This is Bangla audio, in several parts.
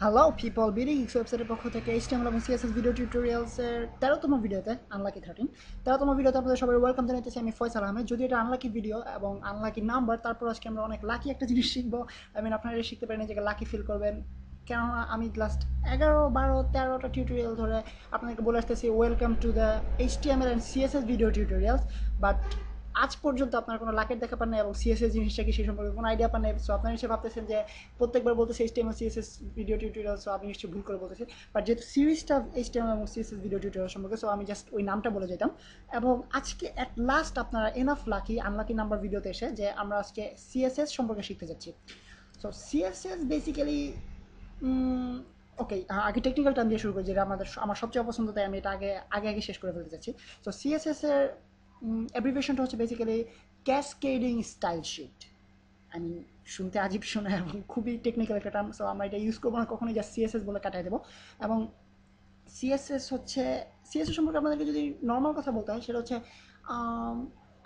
হ্যালো পিপল বিডি হিক্স ওয়েবসাইটের পক্ষ থেকে এইচটিএমএল এবং সিএসএস ভিডিও টিউটোরিয়ালসের 13তম ভিডিওতে আনলাকি 13তম ভিডিওতে আপনাদের সবাই ওয়েলকাম জানাইতেছি। আমি ফয়সাল আহমেদ। যদি এটা আনলাকি ভিডিও এবং আনলাকি নাম্বার, তারপর আজকে আমরা অনেক লাকি একটা জিনিস শিখবো। আপনারা এটা শিখতে পারেন, নিজেকে লাকি ফিল করবেন। কেননা আমি লাস্ট 11, 12, 13টা টিউটোরিয়াল ধরে আপনাদেরকে বলে আসতেছি welcome to the HTML and CSS video tutorials. But আজ পর্যন্ত আপনার কোনো লাকের দেখা পান নাই এবং সিএসএস জিনিসটা কি সেই সম্পর্কে কোনো আইডিয়া পান নাই। সো আপনারা নিশ্চয়ই ভাবতেছেন যে প্রত্যেকবার বলতেছে HTML CSS video tutorial, so আপনি নিশ্চয়ই ভুল করে বলতেছেন। বাট যেহেতু সিরিজটা এইচটিএমএল এবং সিএসএস ভিডিও টিউটোরিয়াল সম্পর্কে, সো আমি জাস্ট ওই নামটা বলে যেতাম। এবং আজকে অ্যাট লাস্ট আপনারা এনাফ লাকি আনলাকি নাম্বার ভিডিওতে এসে যে আমরা আজকে সিএসএস সম্পর্কে শিখতে যাচ্ছি। সো সিএসএস বেসিক্যালি ওকে, আগে টেকনিক্যাল টার্ম দিয়ে শুরু করি, যেটা আমার সবচেয়ে অপছন্দ, তাই আমি এটা আগে আগে আগে শেষ করে ফেলতে চাচ্ছি। সো সিএসএস এর অ্যাব্রিভিয়েশনটা হচ্ছে basically cascading style sheet. I mean, শুনতে আজীব শোনা এবং খুবই টেকনিক্যাল একটা টার্ম। সো আমরা এটা ইউজ করবো না কখনোই, জাস্ট সিএসএস বলে কাটাই দেবো। এবং সিএসএস হচ্ছে, সিএসএস সম্পর্কে আপনাদেরকে যদি নর্মাল কথা বলতে হয়, সেটা হচ্ছে আম,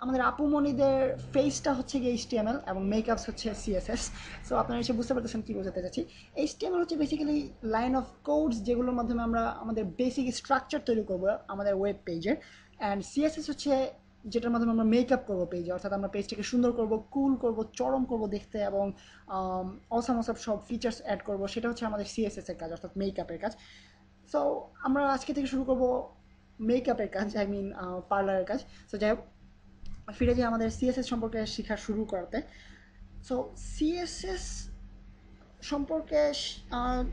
আমাদের আপুমণিদের ফেসটা হচ্ছে গিয়ে এইচটিএমএল এবং মেকআপস হচ্ছে সিএসএস। সো আপনারা এসে বুঝতে পারতেছেন কী বোঝাতে চাচ্ছি। এইচটিএমএল হচ্ছে বেসিক্যালি লাইন অফ কোডস, যেগুলোর মাধ্যমে আমরা আমাদের বেসিক স্ট্রাকচার তৈরি করবো আমাদের ওয়েব পেজের। অ্যান্ড সিএসএস হচ্ছে যেটার মাধ্যমে আমরা মেকআপ করবো পেজে, অর্থাৎ আমরা পেজটাকে সুন্দর করবো, কুল করবো, চরম করবো দেখতে, এবং অসাম অসাম সব ফিচার্স অ্যাড করবো। সেটা হচ্ছে আমাদের সিএসএস এর কাজ, অর্থাৎ মেকআপের কাজ। সো আমরা আজকে থেকে শুরু করব মেকআপের কাজ, আই মিন পার্লারের কাজ। সো যাই হোক, ফিরে যাই আমাদের সিএসএস সম্পর্কে শেখা শুরু করতে। সো সিএসএস সম্পর্কে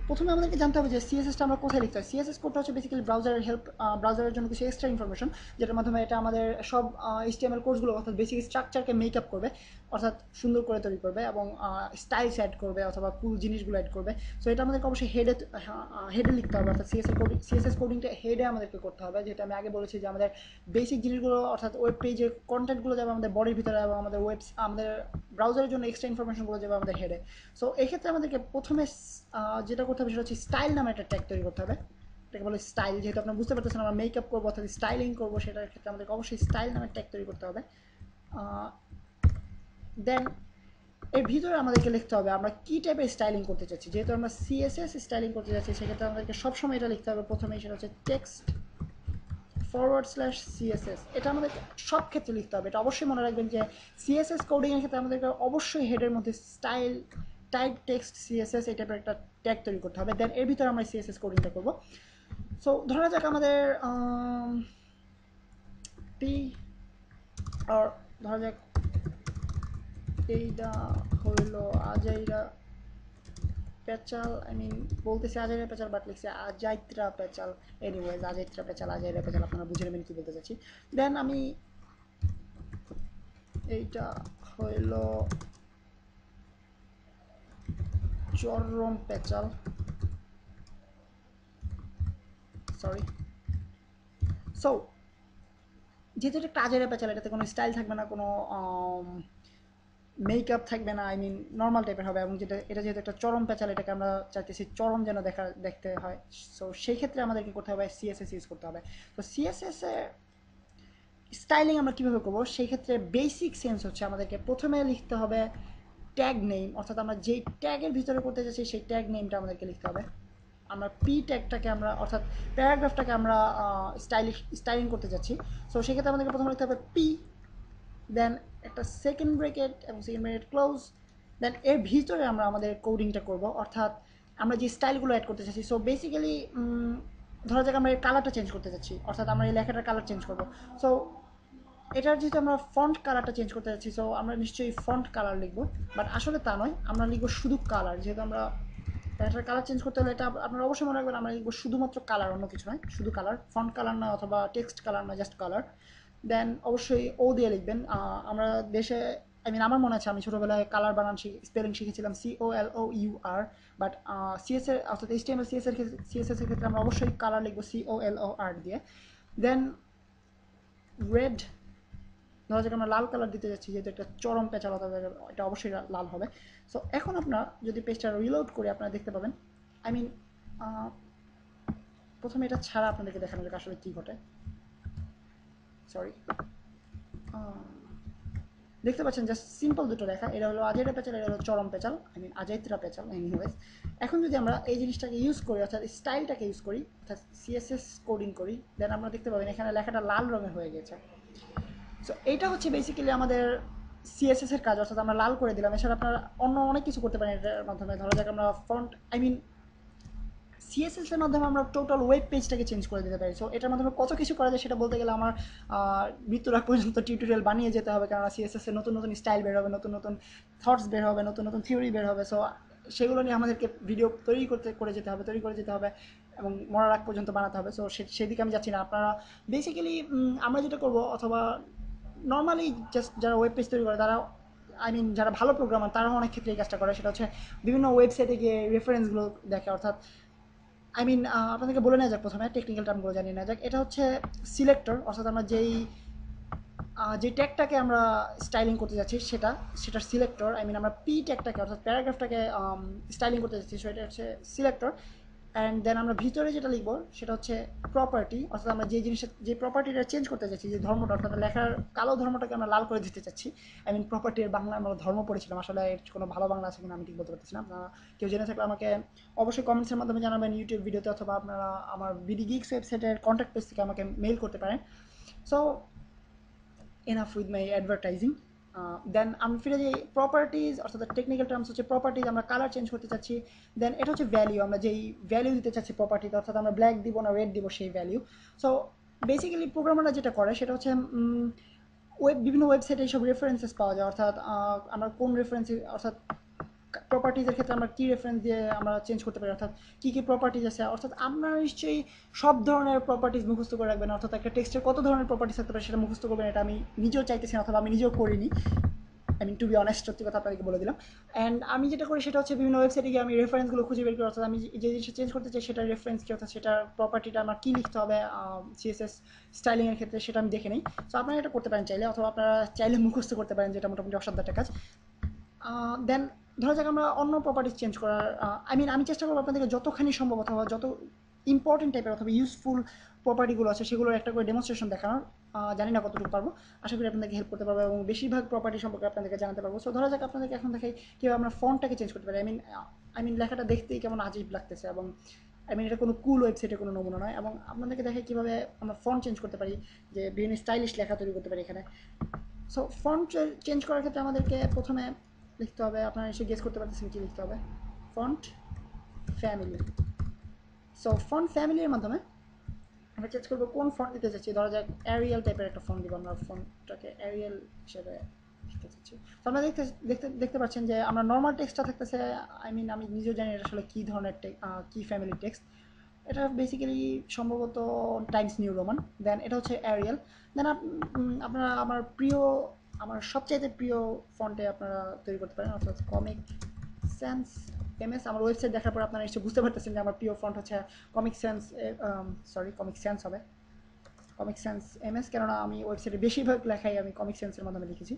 প্রথমে আমাদেরকে জানতে হবে যে সিএসএসটা আমরা কোথায় লিখতে হয়। সিএসএস কোডটা হচ্ছে বেসিক্যালি ব্রাউজারের হেল্প, ব্রাউজারের জন্য কিছু এক্সট্রা ইনফরমেশন, যেটার মাধ্যমে এটা আমাদের সব এইচটিএমএল কোর্সগুলো, অর্থাৎ বেসিক স্ট্রাকচারকে মেকআপ করবে, অর্থাৎ সুন্দর করে তৈরি করবে এবং স্টাইলস অ্যাড করবে অথবা কুল জিনিসগুলো অ্যাড করবে। সো এটা আমাদেরকে অবশ্যই হেডে লিখতে হবে, অর্থাৎ সিএসএস কোডিংটা হেডে আমাদেরকে করতে হবে। যেটা আমি আগে বলেছি যে আমাদের বেসিক জিনিসগুলো, অর্থাৎ ওয়েব পেজের কন্টেন্টগুলো যাবে আমাদের বডির ভিতরে, এবং আমাদের ব্রাউজারের জন্য এক্সট্রা ইনফরমেশনগুলো যাবে আমাদের হেডে। সো এক্ষেত্রে আমাদেরকে প্রথমে যেটা করতে হবে সেটা হচ্ছে স্টাইল নামে একটা ট্যাগ তৈরি করতে হবে। এটাকে বলে স্টাইল। যেহেতু আপনারা বুঝতে পারতেছেন আমরা মেকআপ করবো অর্থাৎ স্টাইলিং করবো, সেটার ক্ষেত্রে আমাদেরকে অবশ্যই স্টাইল নামের ট্যাগ তৈরি করতে হবে। দেন এর ভিতরে আমাদেরকে লিখতে হবে আমরা কী টাইপের স্টাইলিং করতে চাচ্ছি। যেহেতু আমরা সিএসএস স্টাইলিং করতে যাচ্ছি, সেক্ষেত্রে আমাদেরকে সবসময় এটা লিখতে হবে প্রথমেই, সেটা হচ্ছে টেক্সট /CSS। এটা আমাদের সব ক্ষেত্রে লিখতে হবে। এটা অবশ্যই মনে রাখবেন যে সিএসএস কোডিংয়ের ক্ষেত্রে আমাদেরকে অবশ্যই হেডের মধ্যে স্টাইল টাইপ টেক্সট সিএসএস এই টাইপের একটা ট্যাগ তৈরি করতে হবে। দেন এর ভিতরে আমরা সিএসএস কোডিংটা করবো। সো ধরা যাক আমাদের পি, আর ধরা যাক এইটা হইল আজাইরা পেঁচাল। আই মিন, বলতেছে আজাইরা পেঁচাল, বাট লিখছে আজাইত্রা পেঁচাল। এনিওয়েজ, আজাইত্রা পেঁচাল, আজাইরা পেঁচাল, আপনারা বুঝে নেবেন কী বলতে চাচ্ছি। দেন আমি এইটা হইল চরম পেঁচাল, সরি। সো যেহেতু এটা কাজের পেঁচাল, এটাতে কোনো স্টাইল থাকবে না, কোনো মেকআপ থাকবে না, আই মিন নর্মাল টাইপের হবে। এবং এটা যেহেতু একটা চরম পেঁচাল, এটাকে আমরা চাইতেছি চরম যেন দেখতে হয়। সো সেই ক্ষেত্রে আমাদের কি করতে হবে, সিএসএস ইউজ করতে হবে। তো সিএসএস এর স্টাইলিং আমরা কীভাবে করবো, সেই ক্ষেত্রে বেসিক সেন্স হচ্ছে আমাদেরকে প্রথমে লিখতে হবে ট্যাগ নেম, অর্থাৎ আমরা যেই ট্যাগের ভিতরে করতে চাচ্ছি সেই ট্যাগ নেমটা আমাদেরকে লিখতে হবে। আমরা পি ট্যাগটাকে আমরা, অর্থাৎ প্যারাগ্রাফটাকে আমরা স্টাইলিং করতে যাচ্ছি। সো সেক্ষেত্রে আমাদেরকে প্রথমে লিখতে হবে পি, দেন একটা সেকেন্ড ব্রেকেট এবং সেকেন্ড ব্রেকেট ক্লোজ। দেন এর ভিতরে আমরা আমাদের কোডিংটা করব, অর্থাৎ আমরা যে স্টাইলগুলো অ্যাড করতে চাচ্ছি। সো বেসিক্যালি ধরা যাক আমরা এর কালারটা চেঞ্জ করতে চাচ্ছি, অর্থাৎ আমরা এই লেখাটার কালার চেঞ্জ করবো। সো এটার যেহেতু আমরা ফন্ট কালারটা চেঞ্জ করতে যাচ্ছি, সো আমরা নিশ্চয়ই ফন্ট কালার লিখবো। বাট আসলে তা নয়, আমরা লিখবো শুধু কালার। যেহেতু আমরা এটার কালার চেঞ্জ করতে হলে, এটা আপনারা অবশ্যই মনে রাখবেন, আমরা লিখবো শুধুমাত্র কালার, অন্য কিছু নয়, শুধু কালার। ফন্ট কালার নয় অথবা টেক্সট কালার নয়, জাস্ট কালার। দেন অবশ্যই ও দিয়ে লিখবেন। আমরা দেশে, আই মিন আমার মনে আছে আমি ছোটোবেলায় কালার বানান স্পেলিং শিখেছিলাম COLOUR। বাট সিএসএর অর্থাৎ HTML সিএসএস এর ক্ষেত্রে আমরা অবশ্যই কালার লিখবো COLOR দিয়ে। দেন রেড, ধরা যাক আমরা লাল কালার দিতে যাচ্ছি, যেহেতু একটা চরম পেঁচালতা, এটা অবশ্যই লাল হবে। সো এখন আপনার যদি পেজটা রিলোড করে আপনারা দেখতে পাবেন, আই মিন প্রথমে এটা ছাড়া আপনাদেরকে দেখানো যাক আসলে কী ঘটে। সরি, দেখতে পাচ্ছেন জাস্ট সিম্পল দুটো লেখা, এটা হলো আজেরা পেঁচাল, এটা হলো চরম পেঁচাল, আজাইত্রা পেঁচাল এনিওয়েজ। এখন যদি আমরা এই জিনিসটাকে ইউজ করি, অর্থাৎ স্টাইলটাকে ইউজ করি, অর্থাৎ সিএসএস কোডিং করি, দেন আমরা দেখতে পাবেন এখানে লেখাটা লাল রঙের হয়ে গেছে। সো এইটা হচ্ছে বেসিক্যালি আমাদের সিএসএস এর কাজ, অর্থাৎ আমরা লাল করে দিলাম। এছাড়া আপনারা অন্য অনেক কিছু করতে পারেন এটার মাধ্যমে। ধরা যাক আমরা ফন্ট সিএসএস এর মাধ্যমে আমরা টোটাল ওয়েব পেজটাকে চেঞ্জ করে দিতে পারি। সো এটার মাধ্যমে কত কিছু করা যায় সেটা বলতে গেলে আমার মৃত্যুর আগ পর্যন্ত টিউটোরিয়াল বানিয়ে যেতে হবে, কারণ সিএসএস এর নতুন নতুন স্টাইল বের হবে, নতুন নতুন থটস বের হবে, নতুন নতুন থিওরি বের হবে। সো সেগুলো নিয়ে আমাদেরকে ভিডিও তৈরি করে যেতে হবে এবং মরার আগ পর্যন্ত বানাতে হবে। সো সেদিকে আমি যাচ্ছি না। আপনারা বেসিক্যালি আমরা যেটা করবো, অথবা নর্মালি জাস্ট যারা ওয়েব পেজ তৈরি করে তারা, যারা ভালো প্রোগ্রামার তারাও অনেক ক্ষেত্রে এই কাজটা করে, সেটা হচ্ছে বিভিন্ন ওয়েবসাইটে গিয়ে রেফারেন্সগুলো দেখে। অর্থাৎ আপনাদেরকে বলে নেওয়া যাক, প্রথমে টেকনিক্যাল টার্মগুলো জানিয়ে নেওয়া যাক। এটা হচ্ছে সিলেক্টর, অর্থাৎ আমরা যে ট্যাগটাকে আমরা স্টাইলিং করতে যাচ্ছি সেটার সিলেক্টর। আমরা পি ট্যাগটাকে অর্থাৎ প্যারাগ্রাফটাকে স্টাইলিং করতে যাচ্ছি, সেটা হচ্ছে সিলেক্টর। অ্যান্ড দেন আমরা ভিতরে যেটা লিখবো সেটা হচ্ছে প্রপার্টি, অর্থাৎ আমরা যে প্রপার্টিটা চেঞ্জ করতে চাচ্ছি, যে ধর্মটা, অর্থাৎ লেখার কালো ধর্মটাকে আমরা লাল করে দিতে চাচ্ছি। প্রপার্টির বাংলা আমরা ধর্ম পড়েছিলাম, আসলে এর কোনো ভালো বাংলা আছে কিনা আমি ঠিক বলতে পারতেছি না। আপনারা কেউ জেনে থাকলে আমাকে অবশ্যই কমেন্টসের মাধ্যমে জানাবেন ইউটিউব ভিডিওতে, অথবা আপনারা আমার বিডি গিগস ওয়েবসাইটের কন্ট্যাক্ট পেজ থেকে আমাকে মেইল করতে পারেন। So enough with my advertising. Then আমি ফিরে যাই প্রপার্টিজ, অর্থাৎ টেকনিক্যাল টার্মস হচ্ছে প্রপার্টিজ। আমরা কালার চেঞ্জ করতে চাচ্ছি। দেন এটা হচ্ছে ভ্যালিউ, আমরা যেই ভ্যালিউ দিতে চাচ্ছি প্রপার্টিতে, অর্থাৎ আমরা ব্ল্যাক দিব না রেড দিব, সেই ভ্যালিউ। সো বেসিক্যালি প্রোগ্রামাররা যেটা করে সেটা হচ্ছে বিভিন্ন ওয়েবসাইটে এইসব রেফারেন্সেস পাওয়া যায়, অর্থাৎ আমরা কোন রেফারেন্স, অর্থাৎ প্রপার্টিজের ক্ষেত্রে আমরা কী রেফারেন্স দিয়ে আমরা চেঞ্জ করতে পারি, অর্থাৎ কী কী প্রপার্টিজ আছে। অর্থাৎ আপনারা নিশ্চয়ই সব ধরনের প্রপার্টিজ মুখস্থ করে রাখবেন, অর্থাৎ একটা টেক্সটের কত ধরনের প্রপার্টিজ থাকতে পারে সেটা মুখস্থ করবেন। এটা আমি নিজেও চাইতেছি না, অথবা আমি নিজেও করিনি। টু বি অনেস্ট, সত্যি কথা আপনাদেরকে বলে দিলাম। অ্যান্ড আমি যেটা করি সেটা হচ্ছে বিভিন্ন ওয়েবসাইটে গিয়ে আমি রেফারেন্সগুলো খুঁজে বের করি, অর্থাৎ আমি যে জিনিসটা চেঞ্জ করতে চাই সেটার রেফারেন্স কী, অর্থাৎ সেটার প্রপার্টিটা আমার কী লিখতে হবে সিএসএস স্টাইলিংয়ের ক্ষেত্রে, সেটা আমি দেখে নিই। সো আপনারা এটা করতে পারেন চাইলে, অথবা আপনারা চাইলে মুখস্থ করতে পারেন, যেটা মোটামুটি অসাধ্য একটা কাজ। দেন ধরা যাক আমরা অন্য প্রপার্টিস চেঞ্জ করার, আমি চেষ্টা করবো আপনাদেরকে যতখানি সম্ভব, অথবা যত ইম্পর্টেন্ট টাইপের অথবা ইউজফুল প্রপার্টিগুলো আছে সেগুলোর একটা করে ডেমনস্ট্রেশন দেখানোর। জানি না কতটুকু পারবো, আশা করি আপনাদেরকে হেল্প করতে পারবো এবং বেশিরভাগ প্রপার্টি সম্পর্কে আপনাদেরকে জানাতে পারবো। সো ধরা যাক আপনাদেরকে এখন দেখাই কীভাবে আমরা ফন্টটাকে চেঞ্জ করতে পারি। লেখাটা দেখতেই কেমন আজীব লাগতেছে, এবং এটা কোনো কুল ওয়েবসাইটে কোনো নমুনা নয়, এবং আপনাদেরকে দেখাই কীভাবে আমরা ফন্ট চেঞ্জ করতে পারি, যে বিভিন্ন স্টাইলিশ লেখা তৈরি করতে পারি এখানে। সো ফন্ট চেঞ্জ করার ক্ষেত্রে আমাদেরকে প্রথমে লিখতে হবে, আপনারা এসে গেস করতে পারতেছেন কী লিখতে হবে, ফন্ট ফ্যামিলি। সো ফন্ট ফ্যামিলির মাধ্যমে আমরা চেঞ্জ করবো কোন ফন্ট দিতে চাচ্ছি। ধরা যাক অ্যারিয়াল টাইপের একটা ফন্ট দিব, আমরা ফন্টটাকে অ্যারিয়াল হিসেবে দিতে চাচ্ছি। তো আমরা দেখতে পাচ্ছেন যে আমরা নর্মাল টেক্সটটা থাকতেছে, আমি নিজেও জানি এটা আসলে কী ধরনের কী ফ্যামিলির টেক্সট। এটা বেসিক্যালি সম্ভবত টাইমস নিউ রোমান। দেন এটা হচ্ছে অ্যারিয়াল। দেন আপনারা আমার সবচাইতে প্রিয় ফন্টে আপনারা তৈরি করতে পারেন, অর্থাৎ কমিক সেন্স এমএস। আমার ওয়েবসাইট দেখার পর আপনারা নিশ্চয়ই বুঝতে পারতেছেন যে আমার প্রিয় ফন্ট হচ্ছে কমিক সেন্স হবে, কমিক সেন্স এমএস, কেননা আমি ওয়েবসাইটে বেশিরভাগ লেখাই আমি কমিক সেন্সের মাধ্যমে লিখেছি।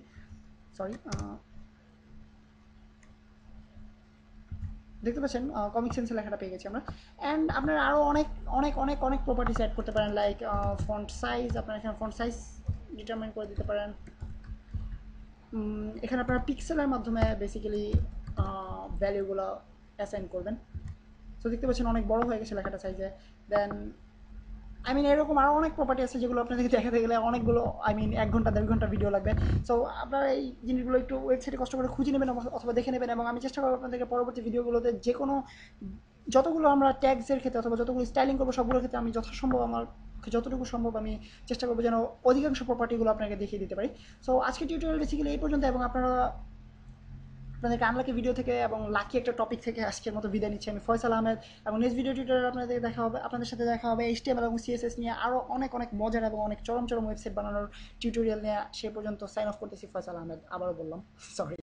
দেখতে পাচ্ছেন কমিক সেন্সের লেখাটা পেয়ে গেছি আমরা। অ্যান্ড আপনারা আরও অনেক অনেক অনেক অনেক প্রপার্টিস অ্যাড করতে পারেন, লাইক ফন্ট সাইজ। আপনারা এখানে ফন্ট সাইজ ডিটারমাইন করে দিতে পারেন। এখানে আপনারা পিক্সেলের মাধ্যমে বেসিক্যালি ভ্যালুগুলো অ্যাসাইন করবেন। সো দেখতে পাচ্ছেন অনেক বড় হয়ে গেছে লেখাটা সাইজে। দেন এরকম আরও অনেক প্রপার্টি আছে যেগুলো আপনাদেরকে দেখাতে গেলে অনেকগুলো 1 ঘন্টা 1.5 ঘন্টা ভিডিও লাগবে। সো আপনারা এই জিনিসগুলো একটু ওয়েবসাইটে কষ্ট করে খুঁজে নেবেন অথবা দেখে নেবেন, এবং আমি চেষ্টা করবো আপনাদেরকে পরবর্তী ভিডিওগুলোতে যে কোনো যতগুলো আমরা ট্যাগসের ক্ষেত্রে অথবা যতগুলো স্টাইলিং করবো সবগুলোর ক্ষেত্রে আমি যতটুকু সম্ভব আমি চেষ্টা করবো যেন অধিকাংশ প্রপার্টিগুলো আপনাকে দেখিয়ে দিতে পারি। সো আজকে টিউটোরিয়াল বেসিক্যালি এই পর্যন্ত, এবং আপনাদেরকে আনলাকি ভিডিও থেকে এবং লাকি একটা টপিক থেকে আজকের মতো বিদায় নিচ্ছি। আমি ফয়সাল আহমেদ, এবং নেক্সট ভিডিও টিউটোরিয়াল আপনাদের সাথে দেখা হবে HTML এবং CSS নিয়ে আরও অনেক অনেক মজার এবং অনেক চরম ওয়েবসাইট বানানোর টিউটোরিয়াল নিয়ে। সে পর্যন্ত সাইন অফ করতেছি, ফয়সাল আহমেদ। আবারও বললাম, সরি।